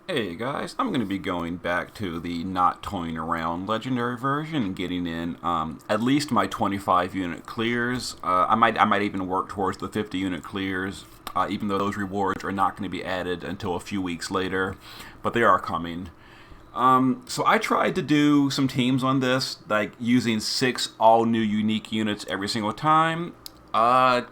Hey guys, I'm going to be going back to the not toying around legendary version and getting in at least my 25 unit clears. I might even work towards the 50 unit clears, even though those rewards are not going to be added until a few weeks later, but they are coming. So I tried to do some teams on this, like using 6 all new unique units every single time.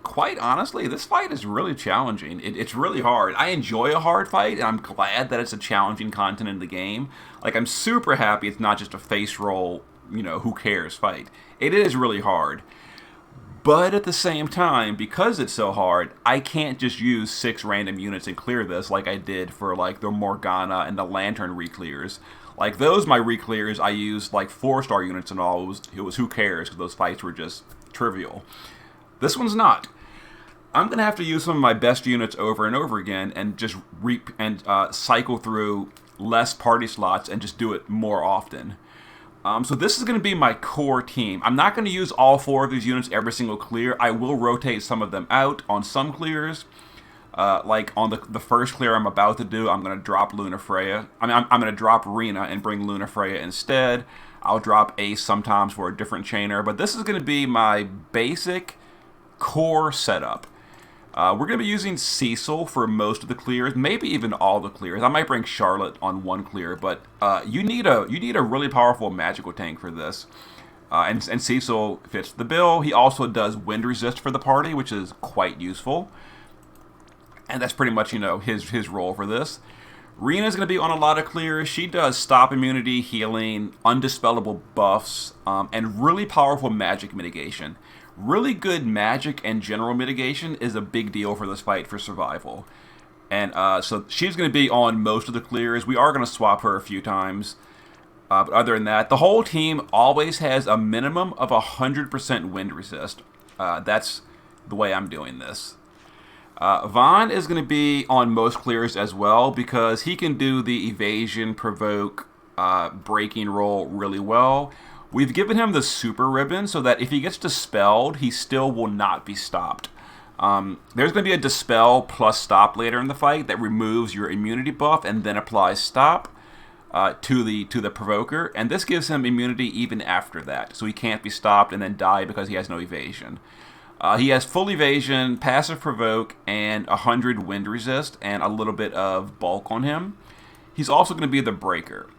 Quite honestly, this fight is really challenging. It's really hard. I enjoy a hard fight, and I'm glad that it's a challenging content in the game. Like, I'm super happy it's not just a face roll, who cares fight. It is really hard. But at the same time, because it's so hard, I can't just use 6 random units and clear this like I did for like the Morgana and the Lantern reclears. Like those, my reclears, I used like 4-star units and all. It was who cares because those fights were just trivial. This one's not. I'm gonna have to use some of my best units over and over again, and just cycle through less party slots and just do it more often. So this is going to be my core team. I'm not going to use all 4 of these units every single clear. I will rotate some of them out on some clears. Like on the first clear I'm about to do, I'm going to drop Luna Freya. I'm going to drop Rena and bring Luna Freya instead. I'll drop Ace sometimes for a different chainer. But this is going to be my basic core setup. We're going to be using Cecil for most of the clears, maybe even all the clears. I might bring Charlotte on one clear, but you need a really powerful magical tank for this. And Cecil fits the bill. He also does wind resist for the party, which is quite useful. And that's pretty much his role for this. Rena's going to be on a lot of clears. She does stop immunity, healing, undispellable buffs, and really powerful magic mitigation. Really good magic and general mitigation is a big deal for this fight for survival. And so she's going to be on most of the clears. We are going to swap her a few times. But other than that, the whole team always has a minimum of 100% wind resist. That's the way I'm doing this. Vaughn is going to be on most clears as well because he can do the evasion, provoke, breaking roll really well. We've given him the super ribbon so that if he gets dispelled, he still will not be stopped. There's going to be a dispel plus stop later in the fight that removes your immunity buff and then applies stop to the provoker, and this gives him immunity even after that, so he can't be stopped and then die because he has no evasion. He has full evasion, passive provoke, and 100 wind resist, and a little bit of bulk on him. He's also going to be the breaker.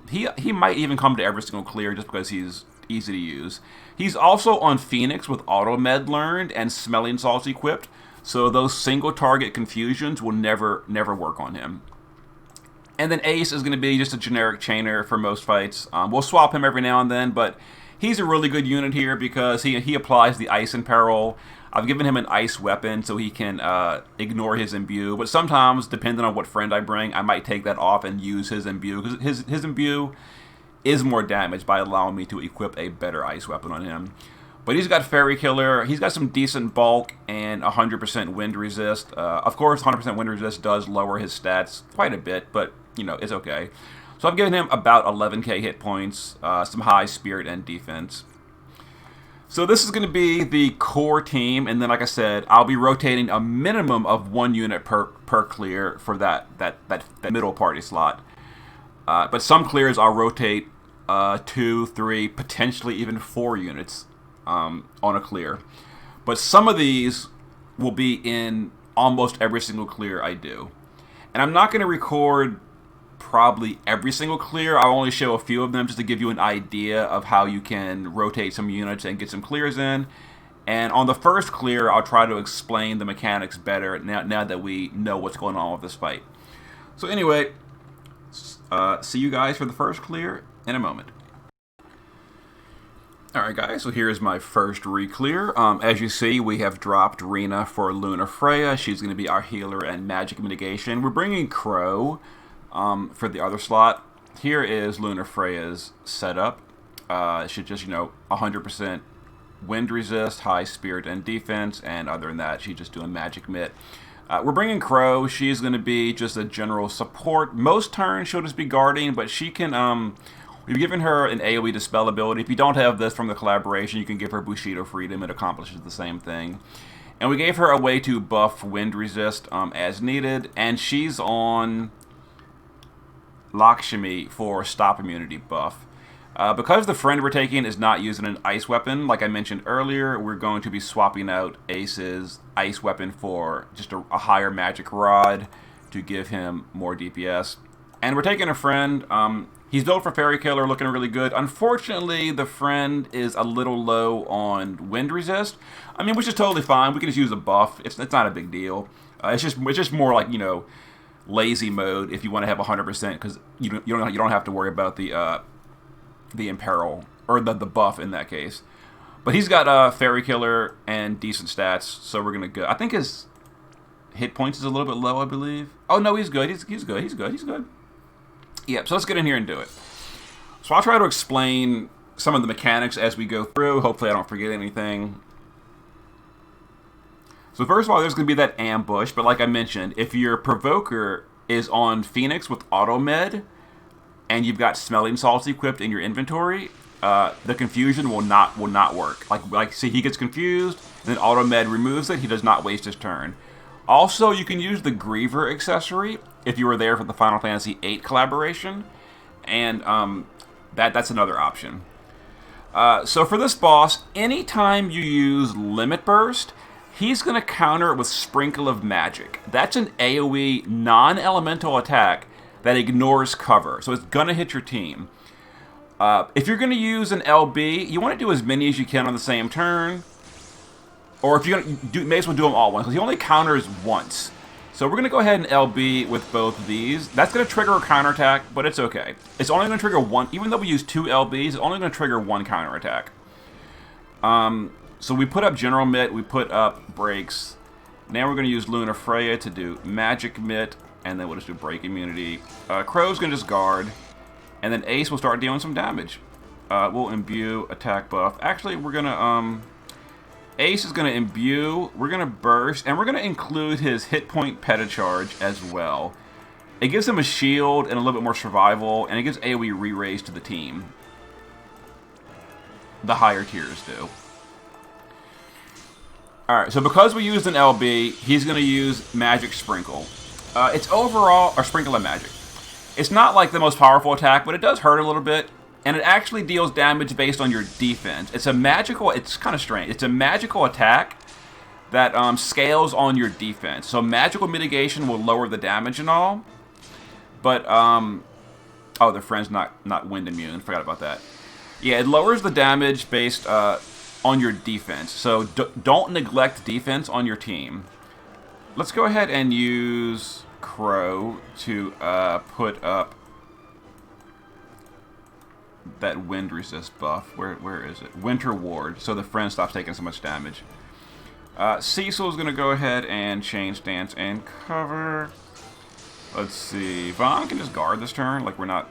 He might even come to every single clear just because he's easy to use. He's also on Phoenix with Auto Med learned and Smelling Salts equipped, so those single target confusions will never work on him. And then Ace is going to be just a generic chainer for most fights. We'll swap him every now and then, but he's a really good unit here because he applies the Ice in Peril. I've given him an ice weapon so he can ignore his imbue, but sometimes, depending on what friend I bring, I might take that off and use his imbue, because his imbue is more damage by allowing me to equip a better ice weapon on him. But he's got Fairy Killer, he's got some decent bulk, and 100% wind resist. Of course, 100% wind resist does lower his stats quite a bit, but, it's okay. So I've given him about 11k hit points, some high spirit and defense. So this is going to be the core team, and then, like I said, I'll be rotating a minimum of 1 unit per clear for that middle party slot. But some clears I'll rotate 2, 3, potentially even 4 units on a clear. But some of these will be in almost every single clear I do. And I'm not going to record probably every single clear. I'll only show a few of them just to give you an idea of how you can rotate some units and get some clears in. And on the first clear, I'll try to explain the mechanics better now that we know what's going on with this fight. So anyway, see you guys for the first clear in a moment. Alright guys, so here's my first re-clear. As you see, we have dropped Rena for Luna Freya. She's going to be our healer and magic mitigation. We're bringing Crow for the other slot. Here is Luna Freya's setup. Should just, 100% wind resist, high spirit and defense, and other than that, she's just doing magic mitt. We're bringing Crow. She's going to be just a general support. Most turns she'll just be guarding, but she can, we've given her an AoE dispel ability. If you don't have this from the collaboration, you can give her Bushido Freedom. It accomplishes the same thing. And we gave her a way to buff wind resist as needed, and she's on Lakshmi for stop immunity buff. Because the friend we're taking is not using an ice weapon, like I mentioned earlier, we're going to be swapping out Ace's ice weapon for just a higher magic rod to give him more DPS. And we're taking a friend. He's built for Fairy Killer, looking really good. Unfortunately, the friend is a little low on wind resist. I mean, which is totally fine. We can just use a buff. It's not a big deal. It's just more like, you know, lazy mode if you want to have 100%, because you don't have to worry about the imperil or the buff in that case. But he's got Fairy Killer and decent stats, so we're gonna go. I think his hit points is a little bit low, I believe. Oh no, he's good. He's good. He's good. He's good. Yep. So let's get in here and do it. So I'll try to explain some of the mechanics as we go through. Hopefully, I don't forget anything. So first of all, there's going to be that ambush, but like I mentioned, if your Provoker is on Phoenix with Auto Med, and you've got Smelling Salts equipped in your inventory, the confusion will not work. Like see, he gets confused, and then Auto Med removes it. He does not waste his turn. Also, you can use the Griever accessory if you were there for the Final Fantasy VIII collaboration, and that's another option. So for this boss, anytime you use Limit Burst, he's going to counter it with Sprinkle of Magic. That's an AoE non-elemental attack that ignores cover, so it's going to hit your team. If you're going to use an LB, you want to do as many as you can on the same turn. Or if you're going to do, may as well do them all at once, because he only counters once. So we're going to go ahead and LB with both of these. That's going to trigger a counterattack, but it's okay. It's only going to trigger one, even though we use 2 LBs, it's only going to trigger 1 counterattack. So we put up General Mitt, we put up Breaks. Now we're going to use Lunafreya to do Magic Mitt, and then we'll just do Break Immunity. Crow's going to just guard, and then Ace will start dealing some damage. We'll imbue attack buff. Actually, we're going to... Ace is going to imbue, we're going to burst, and we're going to include his hit point Petacharge as well. It gives him a shield and a little bit more survival, and it gives AoE re-raise to the team. The higher tiers do. Alright, so because we used an LB, he's going to use Magic Sprinkle. It's overall, or Sprinkle of Magic. It's not like the most powerful attack, but it does hurt a little bit. And it actually deals damage based on your defense. It's a magical, it's kind of strange. It's a magical attack that scales on your defense. So magical mitigation will lower the damage and all. But, oh, the friend's not wind immune. Forgot about that. Yeah, it lowers the damage based on your defense. So don't neglect defense on your team. Let's go ahead and use Crow to put up that wind resist buff. Where is it? Winter Ward, so the friend stops taking so much damage. Cecil's gonna go ahead and change stance and cover. Let's see. Vaughn can just guard this turn, like we're not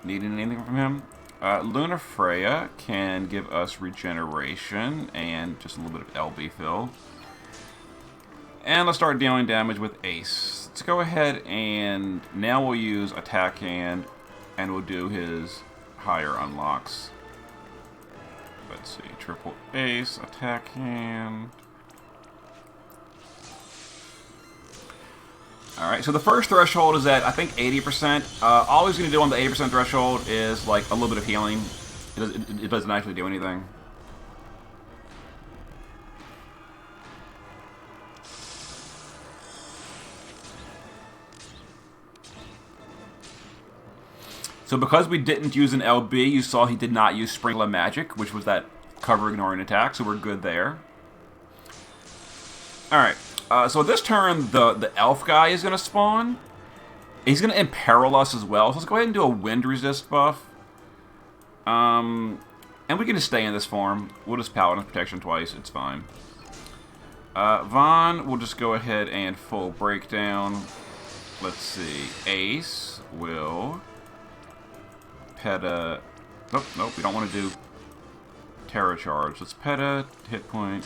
needing anything from him. Lunafreya can give us regeneration and just a little bit of LB fill. And let's start dealing damage with Ace. Let's go ahead and now we'll use Attack Hand, and we'll do his higher unlocks. Let's see, triple Ace, Attack Hand. Alright, so the first threshold is at, I think, 80%. All he's going to do on the 80% threshold is, like, a little bit of healing. It doesn't actually do anything. So because we didn't use an LB, you saw he did not use Sprinkle of Magic, which was that cover ignoring attack, so we're good there. Alright, so this turn, the elf guy is going to spawn. He's going to imperil us as well, so let's go ahead and do a wind resist buff. And we can just stay in this form. We'll just Paladin's Protection twice, it's fine. Vaughn will just go ahead and full breakdown. Let's see, Ace will... Peta... Nope, we don't want to do Terra Charge. Let's Peta, hit point,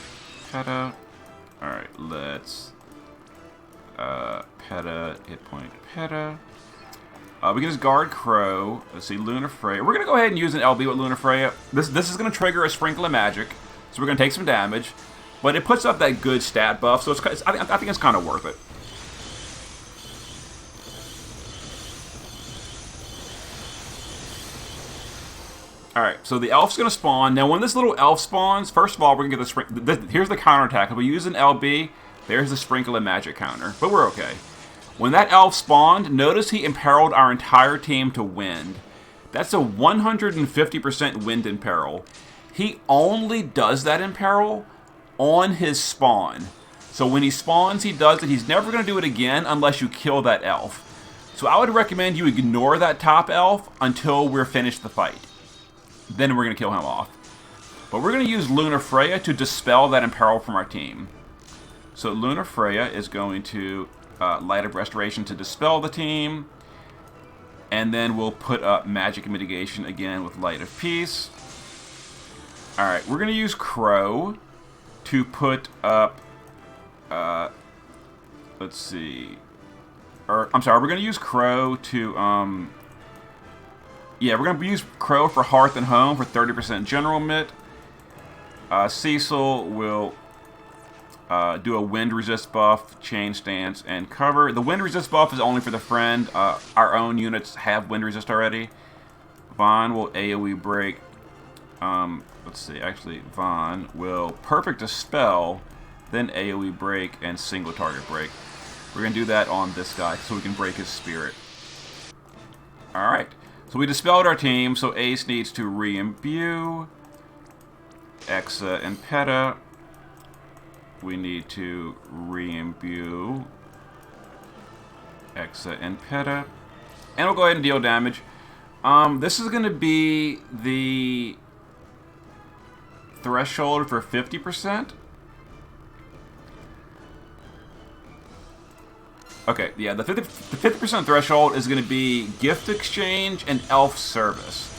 Peta. Alright, let's Peta, hit point, Peta. We can just guard Crow. Let's see, Lunafreya. We're going to go ahead and use an LB with Lunafreya. This is going to trigger a Sprinkle of Magic, so we're going to take some damage. But it puts up that good stat buff, so I think it's kind of worth it. Alright, so the elf's going to spawn. Now, when this little elf spawns, first of all, we're going to get the sprinkle. Here's the counterattack. If we use an LB, there's the sprinkle and magic counter. But we're okay. When that elf spawned, notice he imperiled our entire team to wind. That's a 150% wind imperil. He only does that imperil on his spawn. So when he spawns, he does it. He's never going to do it again unless you kill that elf. So I would recommend you ignore that top elf until we're finished the fight. Then we're going to kill him off. But we're going to use Lunafreya to dispel that imperil from our team. So Lunafreya is going to Light of Restoration to dispel the team. And then we'll put up Magic Mitigation again with Light of Peace. Alright, we're going to use Crow to put up... let's see... I'm sorry, we're going to use Crow to... Yeah, we're going to use Crow for Hearth and Home for 30% General Mitt. Cecil will do a Wind Resist buff, Chain Stance, and Cover. The Wind Resist buff is only for the friend. Our own units have Wind Resist already. Vaughn will AoE break. Let's see, actually, Vaughn will Perfect Dispel, then AoE break, and single target break. We're going to do that on this guy so we can break his spirit. Alright. So we dispelled our team, so Ace needs to re-imbue. Exa and Peta. We need to re-imbue. Exa and Peta. And we'll go ahead and deal damage. This is going to be the threshold for 50%. Okay, yeah, the 50% threshold is going to be Gift Exchange and Elf Service.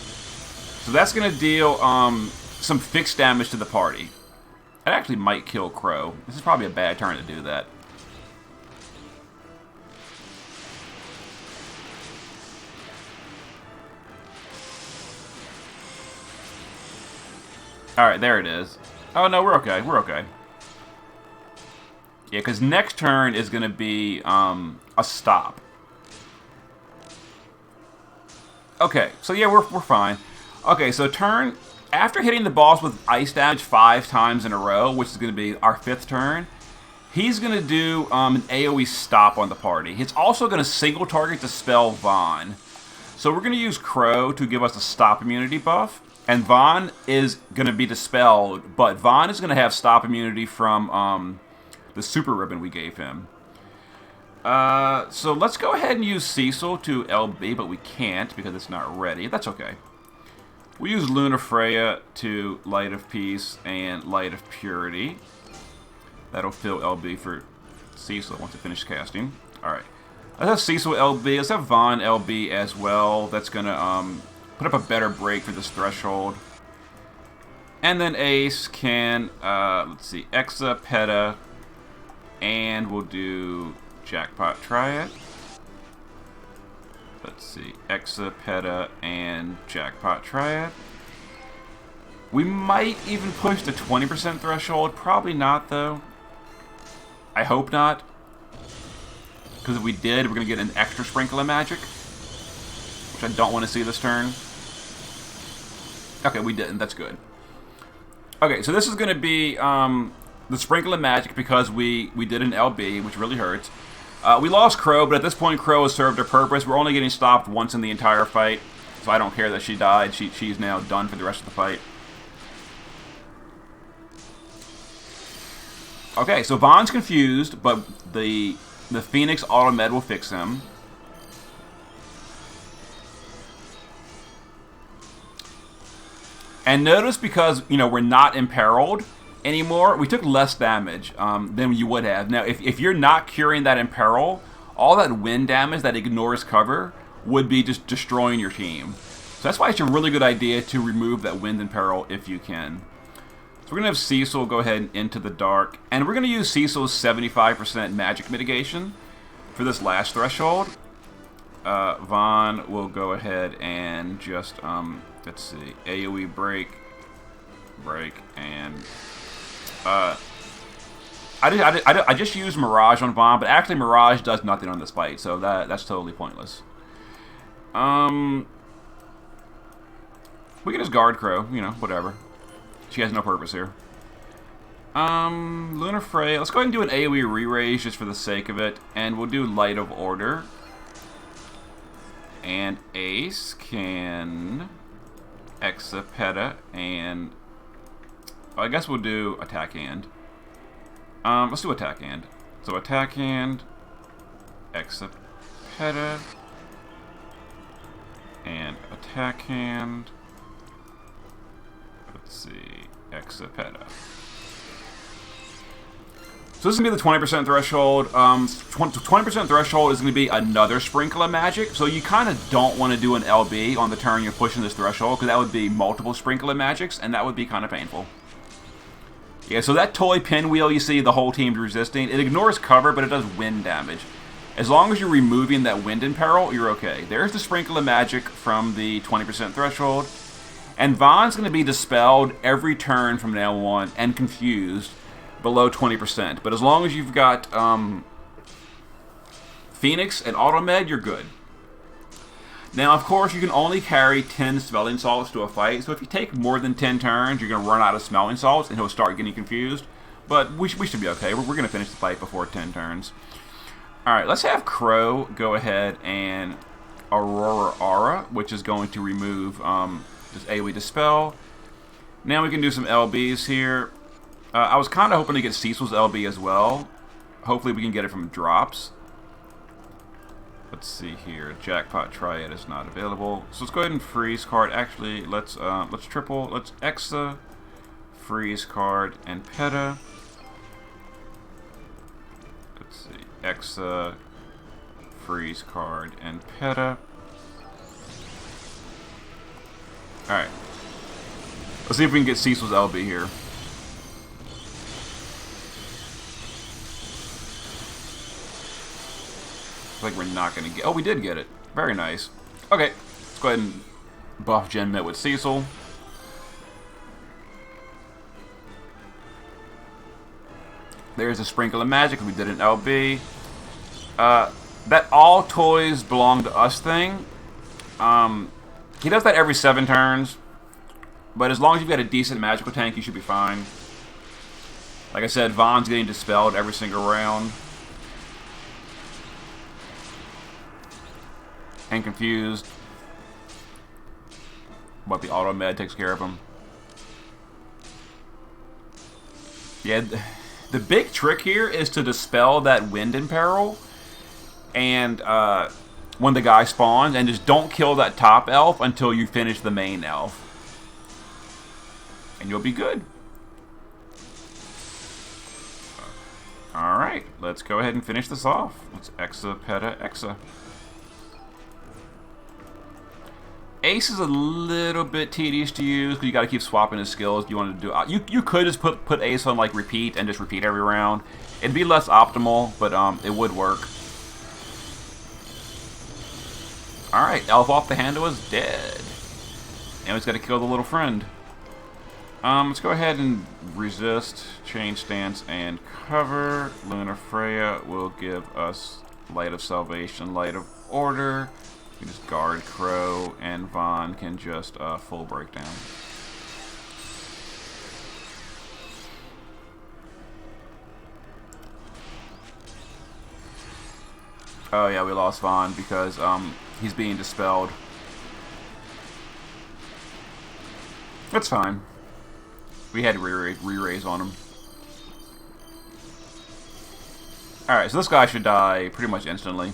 So that's going to deal some fixed damage to the party. It actually might kill Crow. This is probably a bad turn to do that. Alright, there it is. Oh, no, we're okay. We're okay. Yeah, because next turn is going to be a stop. Okay, so yeah, we're fine. Okay, so turn... After hitting the boss with ice damage 5 times in a row, which is going to be our 5th turn, he's going to do an AoE stop on the party. He's also going to single target Dispel Vaughn. So we're going to use Crow to give us a stop immunity buff. And Vaughn is going to be dispelled, but Vaughn is going to have stop immunity from the super ribbon we gave him. So let's go ahead and use Cecil to LB, but we can't because it's not ready. That's okay. We use Lunafreya to Light of Peace and Light of Purity. That'll fill LB for Cecil once it finishes casting. Alright. Let's have Cecil LB. Let's have Vaughn LB as well. That's going to put up a better break for this threshold. And then Ace can, let's see, Exa, Peta, and we'll do Jackpot Triad. Let's see, Exa, Peta, and Jackpot Triad. We might even push the 20% threshold. Probably not, though. I hope not. Because if we did, we're going to get an extra sprinkle of magic. Which I don't want to see this turn. Okay, we didn't. That's good. Okay, so this is going to be the sprinkle of magic because we did an LB, which really hurts. We lost Crow, but at this point, Crow has served her purpose. We're only getting stopped once in the entire fight, so I don't care that she died. She's now done for the rest of the fight. Okay, so Vaughn's confused, but the Phoenix Auto-Med will fix him. And notice because, you know, we're not imperiled anymore, we took less damage than you would have. Now, if you're not curing that imperil, all that wind damage that ignores cover would be just destroying your team. So that's why it's a really good idea to remove that wind imperil if you can. So we're going to have Cecil go ahead and Into the Dark. And we're going to use Cecil's 75% magic mitigation for this last threshold. Vaughn will go ahead and just, let's see, AoE break, and... I just used Mirage on Vaughn, but actually Mirage does nothing on this fight, so that's totally pointless. We can just guard Crow, you know, whatever. She has no purpose here. Lunafreya, let's go ahead and do an AoE re-raise just for the sake of it, and we'll do Light of Order. And Ace can Exapeta, and I guess we'll do Attack Hand. Let's do Attack Hand. So Attack Hand, Exapeta, and Attack Hand. Let's see, Exapeta. So this is going to be the 20% threshold. 20% threshold is going to be another Sprinkle of Magic. So you kind of don't want to do an LB on the turn you're pushing this threshold, because that would be multiple Sprinkle of Magics, and that would be kind of painful. Yeah, so that toy pinwheel you see the whole team's resisting, it ignores cover, but it does wind damage. As long as you're removing that wind in peril, you're okay. There's the Sprinkle of Magic from the 20% threshold. And Vaughn's going to be dispelled every turn from now on, and confused below 20%. But as long as you've got Phoenix and Automed, you're good. Now, of course, you can only carry 10 Smelling Salts to a fight, so if you take more than 10 turns, you're going to run out of Smelling Salts, and he'll start getting confused. But we should be okay. We're going to finish the fight before 10 turns. Alright, let's have Crow go ahead and Aurora Aura, which is going to remove this AoE Dispel. Now we can do some LBs here. I was kind of hoping to get Cecil's LB as well. Hopefully we can get it from drops. Let's see here. Jackpot Triad is not available. So let's go ahead and freeze card. Actually, let's triple. Let's Exa, freeze card, and Peta. Let's see. Exa, freeze card, and Peta. Alright. Let's see if we can get Cecil's LB here. Like we're not going to get... Oh, we did get it. Very nice. Okay, let's go ahead and buff Gen Mit with Cecil. There's a Sprinkle of Magic. We did an LB. That all toys belong to us thing. He does that every 7 turns. But as long as you've got a decent magical tank, you should be fine. Like I said, Vaughn's getting dispelled every single round. And confused, but the Automed takes care of him. Yeah, the big trick here is to dispel that wind in peril, and when the guy spawns, and just don't kill that top elf until you finish the main elf, and you'll be good. All right, let's go ahead and finish this off. Let's Exa, Peta, Exa. Ace is a little bit tedious to use because you got to keep swapping his skills. You want to do you could just put Ace on like repeat and just repeat every round. It'd be less optimal, but it would work. All right, Elf off the handle is dead, and he's got to kill the little friend. Let's go ahead and resist, change stance, and cover. Lunafreya will give us Light of Salvation, Light of Order. You can just guard Crow, and Vaughn can just full breakdown. Oh yeah, we lost Vaughn because he's being dispelled. That's fine. We had re-raise on him. Alright, so this guy should die pretty much instantly.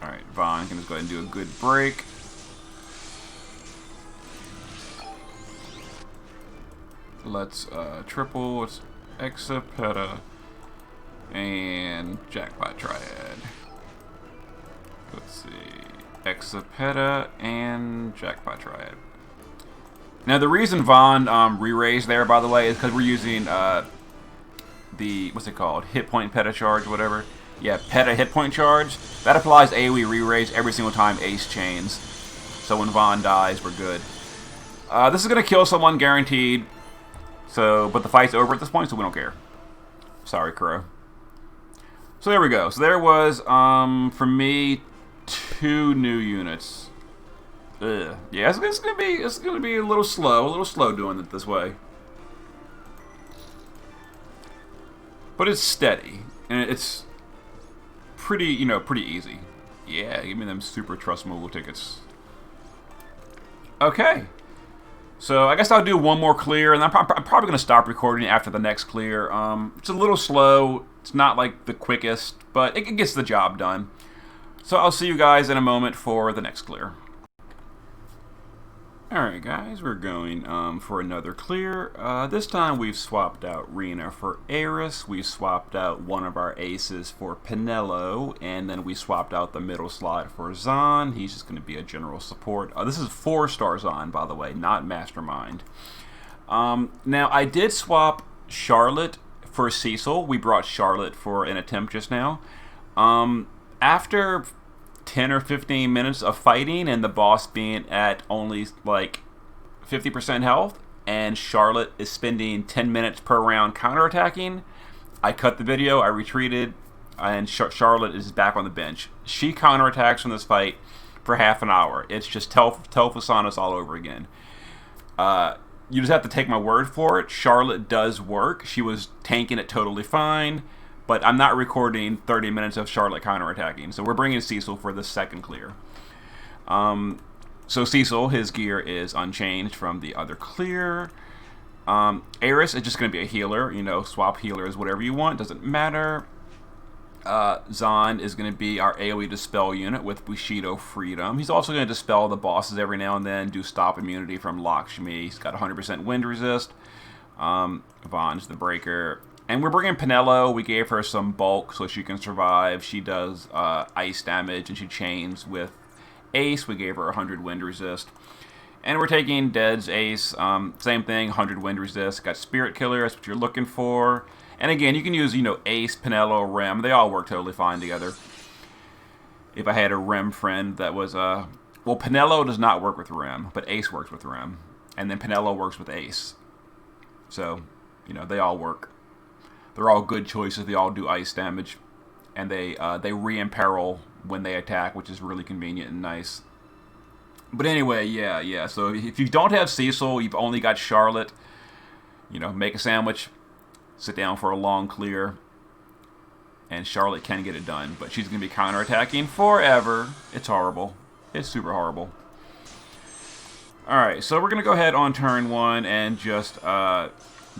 Alright, Vaughn can just go ahead and do a good break. Let's triple, let's Exapeta, and Jackpot Triad. Let's see, Exapeta and Jackpot Triad. Now the reason Vaughn re-raised there, by the way, is because we're using the, what's it called, hit point Peta charge, whatever. Yeah, Peta hit point charge. That applies AoE re-raise every single time Ace chains. So when Vaughn dies, we're good. This is gonna kill someone guaranteed. So, but the fight's over at this point, so we don't care. Sorry, Crow. So there we go. So there was, for me, 2 new units. Ugh. Yeah, it's gonna be a little slow doing it this way. But it's steady, and it's pretty, pretty easy. Yeah, give me them super trust mobile tickets. Okay. So I guess I'll do one more clear, and I'm probably going to stop recording after the next clear. It's a little slow. It's not like the quickest, but it gets the job done. So I'll see you guys in a moment for the next clear. Alright guys, we're going for another clear. This time we've swapped out Rena for Eris, we swapped out one of our aces for Penelo, and then we swapped out the middle slot for Zahn. He's just going to be a general support. This is 4-star Zahn, by the way, not Mastermind. Now, I did swap Charlotte for Cecil. We brought Charlotte for an attempt just now. After 10 or 15 minutes of fighting and the boss being at only like 50% health and Charlotte is spending 10 minutes per round counterattacking, I cut the video, I retreated, and Charlotte is back on the bench. She counterattacks in this fight for half an hour. It's just Telphosaurus all over again. You just have to take my word for it. Charlotte does work. She was tanking it totally fine. But I'm not recording 30 minutes of Charlotte counterattacking. So we're bringing Cecil for the second clear. So Cecil, his gear is unchanged from the other clear. Eris is just going to be a healer. Swap healers, whatever you want. Doesn't matter. Zahn is going to be our AoE Dispel unit with Bushido Freedom. He's also going to dispel the bosses every now and then. Do stop immunity from Lakshmi. He's got 100% wind resist. Vaughn's the breaker. And we're bringing Penelo. We gave her some bulk so she can survive. She does ice damage, and she chains with Ace. We gave her 100 wind resist. And we're taking Dead's Ace. Same thing, 100 wind resist. Got Spirit Killer, that's what you're looking for. And again, you can use, Ace, Penelo, Rem. They all work totally fine together. If I had a Rem friend that was... well, Penelo does not work with Rem, but Ace works with Rem. And then Penelo works with Ace. So, they all work. They're all good choices. They all do ice damage, and they re-imperil when they attack, which is really convenient and nice. But anyway, yeah. So if you don't have Cecil, you've only got Charlotte. Make a sandwich, sit down for a long clear, and Charlotte can get it done. But she's going to be counterattacking forever. It's horrible. It's super horrible. All right, so we're going to go ahead on turn 1 and just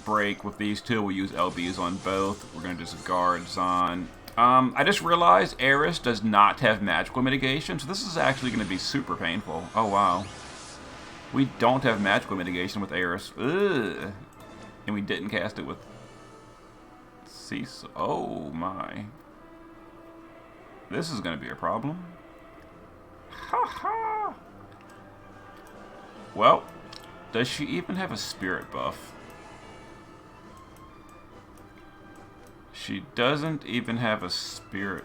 break with these two. We'll use LBs on both. We're going to just guard Zahn. I just realized Eris does not have magical mitigation, so this is actually going to be super painful. Oh, wow. We don't have magical mitigation with Eris. Ugh. And we didn't cast it with Cecil. Oh, my. This is going to be a problem. Ha ha. Well, does she even have a spirit buff? She doesn't even have a spirit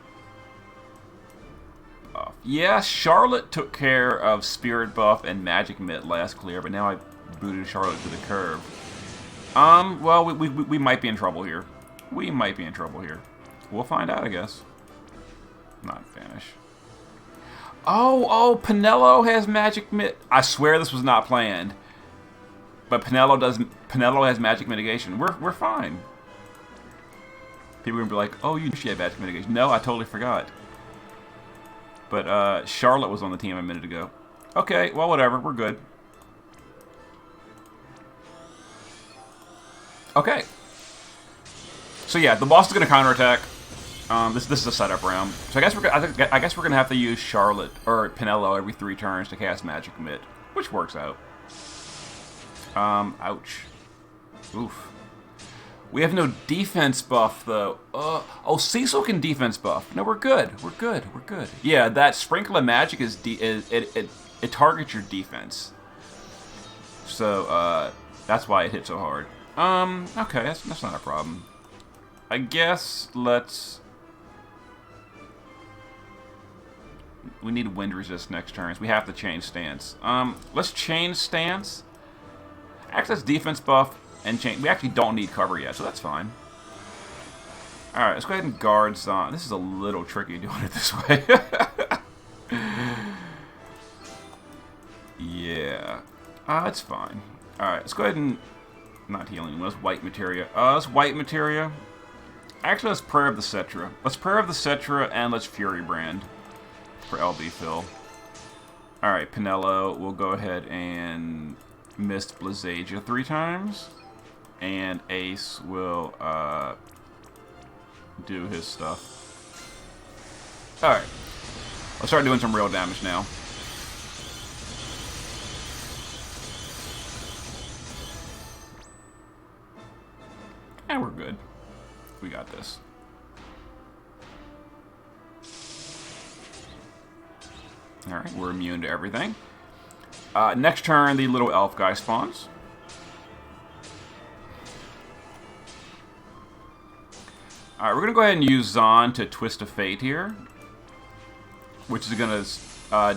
buff. Yeah, Charlotte took care of spirit buff and magic mitt last clear, but now I booted Charlotte to the curve. Well, we might be in trouble here. We might be in trouble here. We'll find out, I guess. Not vanish. Oh, Penelo has magic mitt. I swear this was not planned. But Penelo has magic mitigation. We're fine. People are going to be like, oh, you knew she had magic mitigation. No, I totally forgot. But Charlotte was on the team a minute ago. Okay, well, whatever. We're good. Okay. So yeah, the boss is going to counterattack. This is a setup round. So I guess we're gonna have to use Charlotte or Penelo every 3 turns to cast Magic Mitt, which works out. Ouch. Oof. We have no defense buff though. Oh, Cecil can defense buff. No, we're good. We're good. Yeah, that Sprinkle of Magic it targets your defense. So that's why it hit so hard. Okay, that's not a problem. I guess we need wind resist next turn, so we have to change stance. Let's change stance. Access defense buff and change. We actually don't need cover yet, so that's fine. Alright, let's go ahead and guard Zon. This is a little tricky doing it this way. Yeah. It's fine. Alright, let's go ahead and... Not healing, let's white materia. Let's white materia. Actually, let's Prayer of the Cetra. Let's Prayer of the Cetra and let's Fury Brand for LB Phil. Alright, Penelo, we'll go ahead and Mist Blizzagia 3 times. And Ace will do his stuff. Alright. Let's start doing some real damage now. And we're good. We got this. Alright, we're immune to everything. Next turn, the little elf guy spawns. Alright, we're going to go ahead and use Zon to Twist of Fate here. Which is going to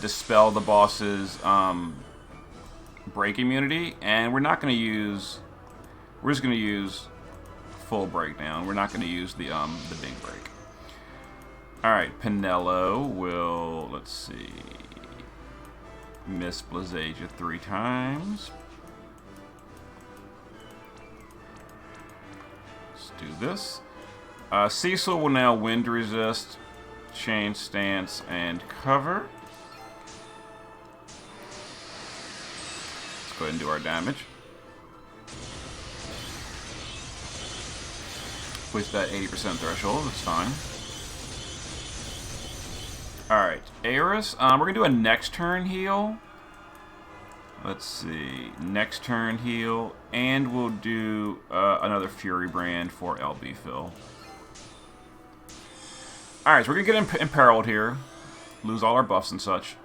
dispel the boss's break immunity. And we're not going to use... We're just going to use full breakdown. We're not going to use the big break. Alright, Penelo will... Let's see... Miss Blizzagia 3 times. Let's do this. Cecil will now Wind Resist, Chain Stance, and Cover. Let's go ahead and do our damage. Push that 80% threshold, that's fine. Alright, Aeris, we're going to do a next turn heal. Let's see, next turn heal, and we'll do another Fury Brand for LB Phil. Alright, so we're going to get imperiled here. Lose all our buffs and such.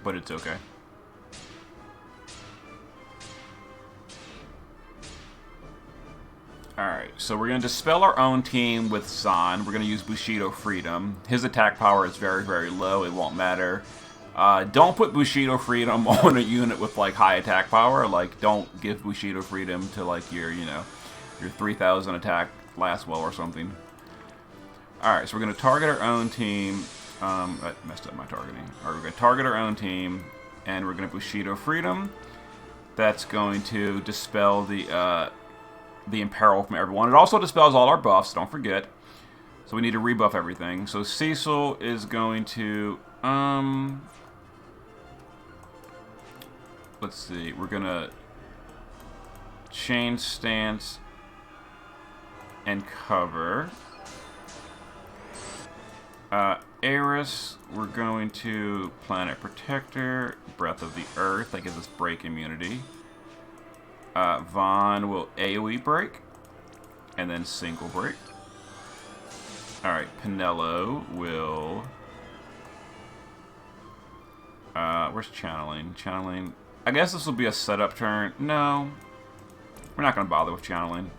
But it's okay. Alright, so we're going to dispel our own team with Zon. We're going to use Bushido Freedom. His attack power is very, very low. It won't matter. Don't put Bushido Freedom on a unit with, like, high attack power. Like, don't give Bushido Freedom to, like, your 3,000 attack Lastwell or something. Alright, so we're going to target our own team. I messed up my targeting. Alright, we're going to target our own team, and we're going to Bushido Freedom. That's going to dispel the Imperil from everyone. It also dispels all our buffs, don't forget. So we need to rebuff everything. So Cecil is going to... let's see, we're going to Chain Stance and Cover. Aeris, we're going to Planet Protector, Breath of the Earth, that gives us break immunity. Vaughn will AoE break, and then single break. Alright, Penelo will... where's Channeling? Channeling... I guess this will be a setup turn. No. We're not going to bother with Channeling.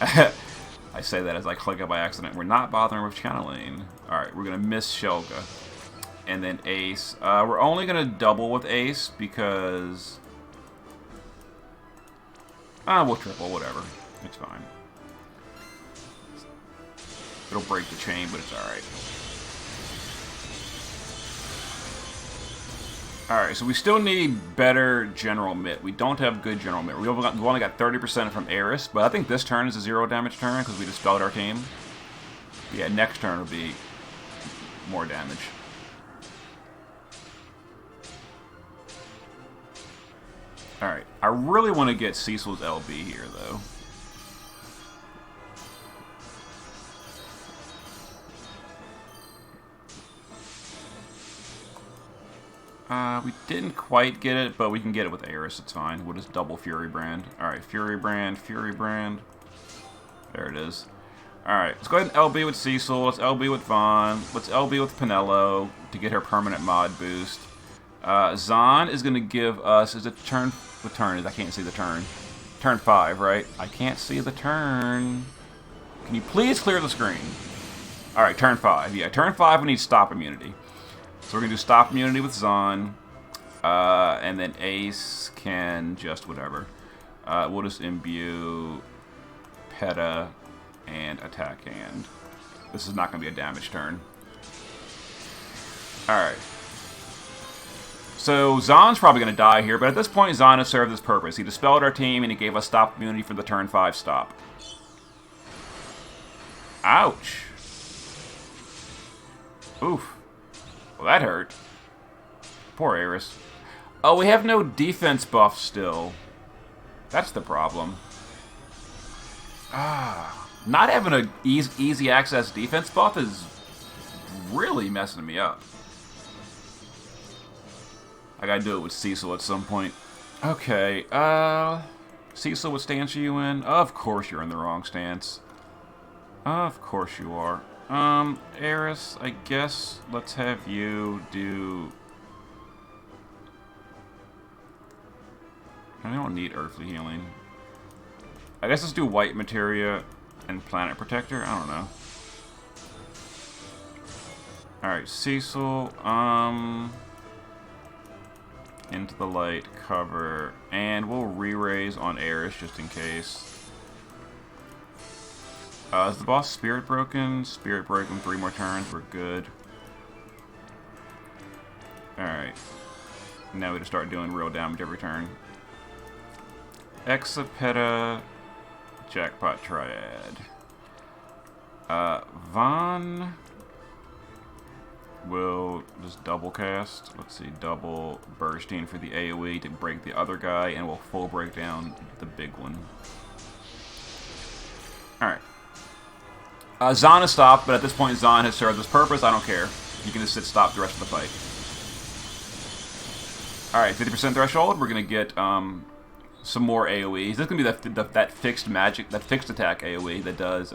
I say that as I click it by accident. We're not bothering with Channeling. Alright, we're going to miss Shelga. And then Ace. We're only going to double with Ace because... we'll triple, whatever. It's fine. It'll break the chain, but it's alright. Alright, so we still need better General Mitt. We don't have good General Mitt. We've only got 30% from Aeris, but I think this turn is a 0 damage turn because we dispelled our team. Yeah, next turn will be more damage. Alright, I really want to get Cecil's LB here, though. We didn't quite get it, but we can get it with Aeris, it's fine. We'll just double Fury Brand. Alright, Fury Brand, Fury Brand. There it is. Alright, let's go ahead and LB with Cecil, let's LB with Vaughn, let's LB with Penelo to get her permanent mod boost. Zon is going to give us, is it turn, what turn is, I can't see the turn. Turn 5, right? I can't see the turn. Can you please clear the screen? Alright, turn 5. Yeah, turn 5 we need stop immunity. So we're going to do stop immunity with Zahn. And then Ace can just whatever. We'll just imbue Peta and attack hand. This is not going to be a damage turn. Alright. So Zahn's probably going to die here, but at this point Zahn has served his purpose. He dispelled our team and he gave us stop immunity for the turn 5 stop. Ouch. Oof. Well, that hurt. Poor Aeris. Oh, we have no defense buff still. That's the problem. Not having an easy access defense buff is really messing me up. I gotta do it with Cecil at some point. Okay, Cecil, what stance are you in? Of course you're in the wrong stance. Of course you are. Aeris, I guess let's have you do... I don't need Earthly Healing. I guess let's do White Materia and Planet Protector? I don't know. Alright, Cecil, into the light, cover, and we'll re-raise on Aeris just in case. Is the boss Spirit Broken? Spirit Broken, 3 more turns, we're good. Alright. Now we just start doing real damage every turn. Exapeta, Jackpot Triad. Vaughn will just double cast. Let's see, double bursting for the AoE to break the other guy, and we'll full break down the big one. Alright. Zahn has stopped, but at this point Zahn has served his purpose. I don't care. You can just sit stop the rest of the fight. Alright, 50% threshold. We're going to get some more AoEs. This is going to be that fixed magic, that fixed attack AoE that does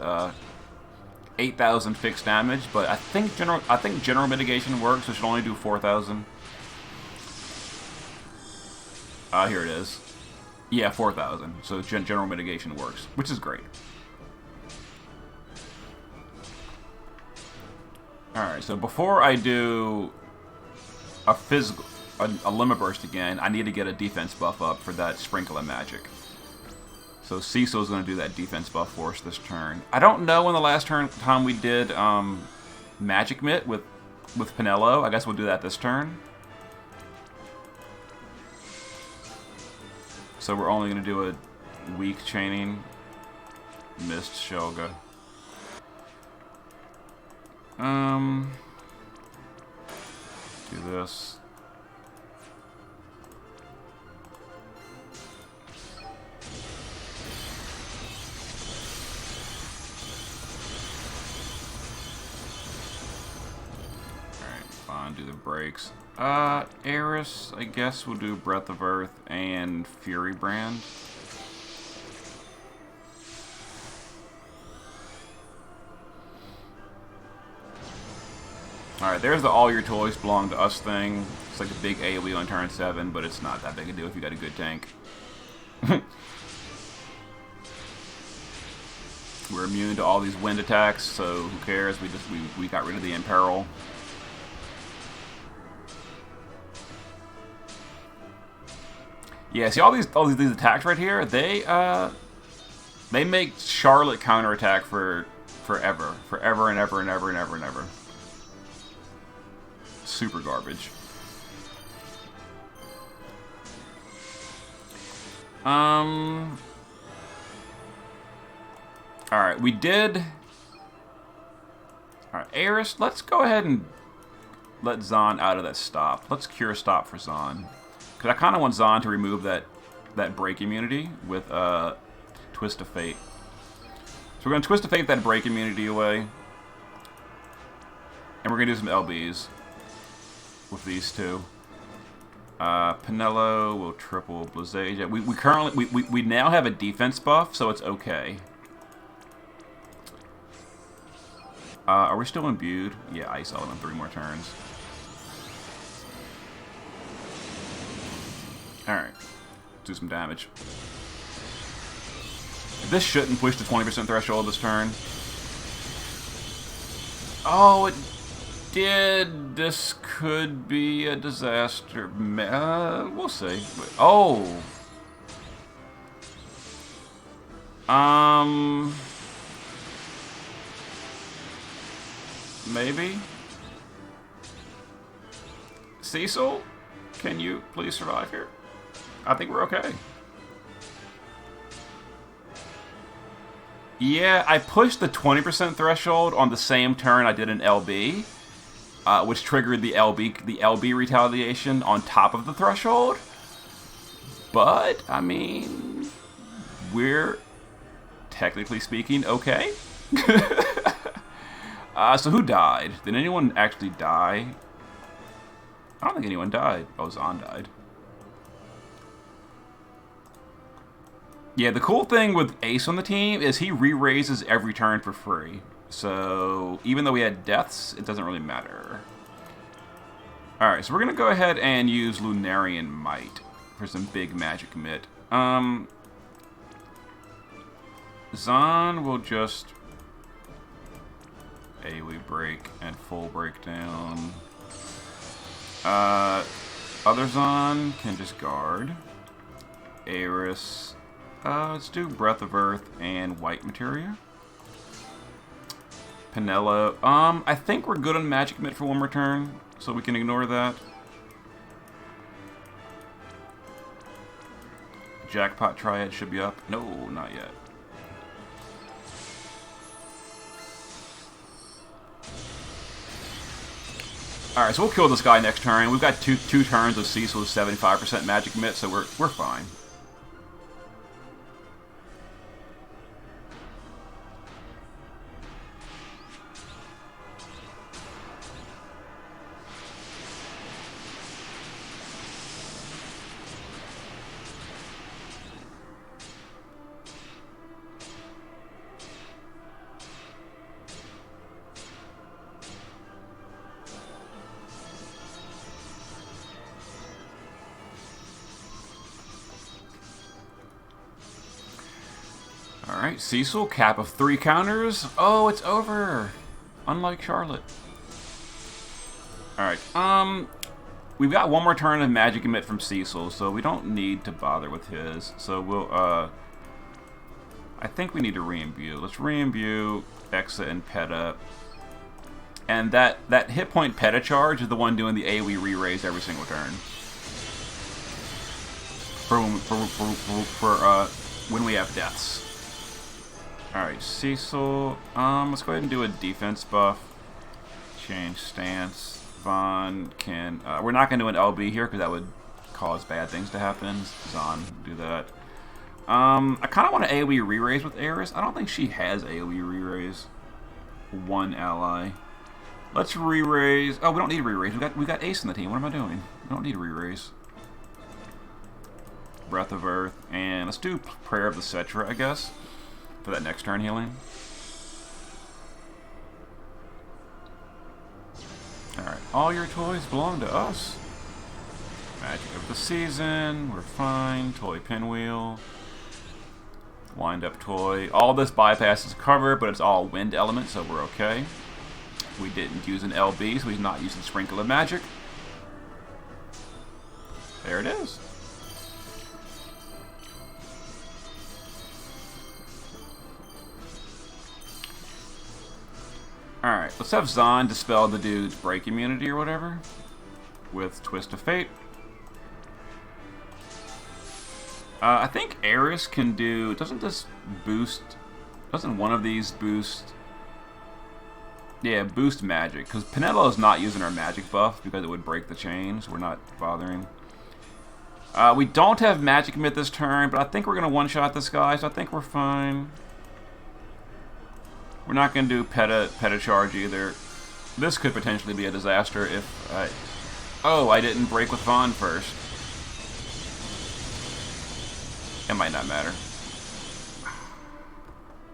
8,000 fixed damage, but I think general mitigation works, so it should only do 4,000. Here it is. Yeah, 4,000. So general mitigation works, which is great. Alright, so before I do a Limit Burst again, I need to get a defense buff up for that Sprinkle of Magic. So Cecil's going to do that defense buff for us this turn. I don't know when the last time we did Magic Mitt with Penelo. I guess we'll do that this turn. So we're only going to do a weak chaining. Missed Shelga. Do this. Do the breaks. Aeris, I guess we'll do Breath of Earth and Fury Brand. Alright, there's the all your toys belong to us thing. It's like a big AoE on turn 7, but it's not that big a deal if you got a good tank. We're immune to all these wind attacks, so who cares? We got rid of the Imperil. Yeah, see all these attacks right here. They make Charlotte counterattack for forever and ever and ever and ever and ever. Super garbage. All right, we did. All right, Aeris. Let's go ahead and let Zahn out of that stop. Let's cure stop for Zahn. Because I kind of want Zahn to remove that break immunity with Twist of Fate. So we're going to Twist of Fate that break immunity away. And we're going to do some LBs with these two. Penelo will triple Blazasia. We now have a defense buff, so it's okay. Are we still imbued? Yeah, Ice Element 3 more turns. Alright, do some damage. This shouldn't push the 20% threshold this turn. Oh, it did. This could be a disaster. We'll see. Oh. Maybe? Cecil? Can you please survive here? I think we're okay. Yeah, I pushed the 20% threshold on the same turn I did an LB, which triggered the LB retaliation on top of the threshold. But, I mean, we're technically speaking okay. So who died? Did anyone actually die? I don't think anyone died. Oh, Zahn died. Yeah, the cool thing with Ace on the team is he re-raises every turn for free. So even though we had deaths, it doesn't really matter. Alright, so we're going to go ahead and use Lunarian Might for some big magic mitt. Zahn will just AoE break and full breakdown. Other Zahn can just guard. Aeris. Let's do Breath of Earth and White Materia. Penelo. I think we're good on Magic Mitt for one more turn, so we can ignore that. Jackpot Triad should be up. No, not yet. Alright, so we'll kill this guy next turn. We've got two turns of Cecil's 75% Magic Mitt, so we're fine. Alright, Cecil, cap of 3 counters. Oh, it's over. Unlike Charlotte. Alright, we've got one more turn of Magic Emit from Cecil, so we don't need to bother with his. So we'll, I think we need to re-imbue. Let's re-imbue Exa and Peta. And that hit point Peta charge is the one doing the AoE re-raise every single turn. For when we have deaths. Alright, Cecil. Let's go ahead and do a defense buff. Change stance. Vaughn can... we're not going to do an LB here because that would cause bad things to happen. Zahn, do that. I kind of want to AoE re-raise with Aeris. I don't think she has AoE re-raise. One ally. Let's re-raise... Oh, we don't need re-raise. We got Ace in the team. What am I doing? We don't need re-raise. Breath of Earth. And let's do Prayer of the Cetra, I guess. For that next turn healing. Alright, all your toys belong to us. Magic of the Season, we're fine. Toy Pinwheel. Wind up toy. All this bypass is covered, but it's all wind element, so we're okay. We didn't use an LB, so he's not using Sprinkle of Magic. There it is. Alright, let's have Zahn dispel the dude's break immunity or whatever with Twist of Fate. I think Aeris can do... Doesn't this boost... Doesn't one of these boost... Yeah, boost magic. Because Penelo's not using our magic buff because it would break the chain, so we're not bothering. We don't have Magic Emit this turn, but I think we're going to one-shot this guy, so I think we're fine. We're not going to do Peta charge either. This could potentially be a disaster if I... Oh, I didn't break with Vaughn first. It might not matter.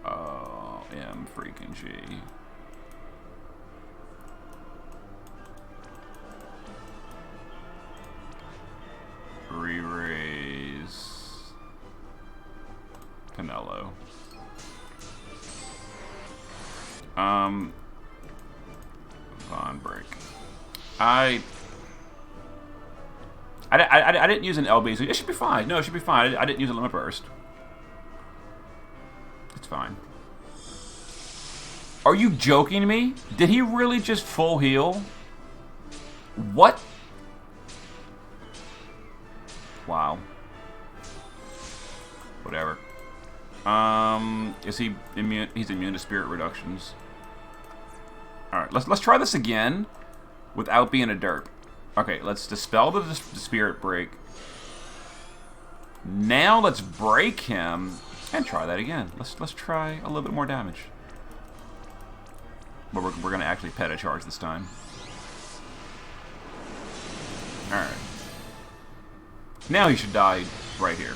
Oh, M freaking G. Re-raise... Penelo. Vaughn break. I didn't use an LB, so it should be fine. No, it should be fine. I didn't use a limit burst. It's fine. Are you joking me? Did he really just full heal? What? Wow. Whatever. Is he immune? He's immune to spirit reductions. All right, let's try this again without being a derp. Okay, let's dispel the spirit break. Now let's break him and try that again. Let's try a little bit more damage. But we're gonna actually peta charge this time. All right. Now he should die right here.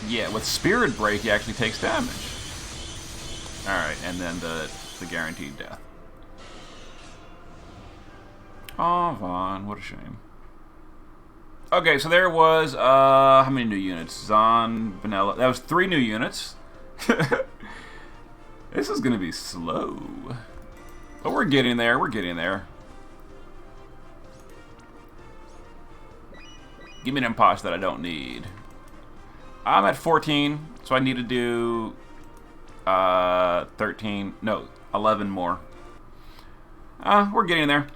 Yeah, with Spirit Break, he actually takes damage. Alright, and then the guaranteed death. Oh, Vaughn, what a shame. Okay, so there was, how many new units? Zon, Vanilla, that was 3 new units. This is gonna be slow. But we're getting there, we're getting there. Give me an impost that I don't need. I'm at 14, so I need to do 13, no, 11 more. We're getting there.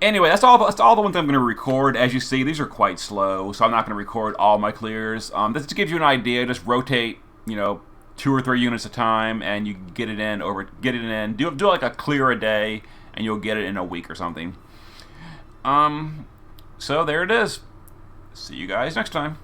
Anyway, that's all the ones I'm going to record. As you see, these are quite slow, so I'm not going to record all my clears. This gives you an idea. Just rotate, you know, 2 or 3 units a time, and you get it in. Do like a clear a day, and you'll get it in a week or something. So there it is. See you guys next time.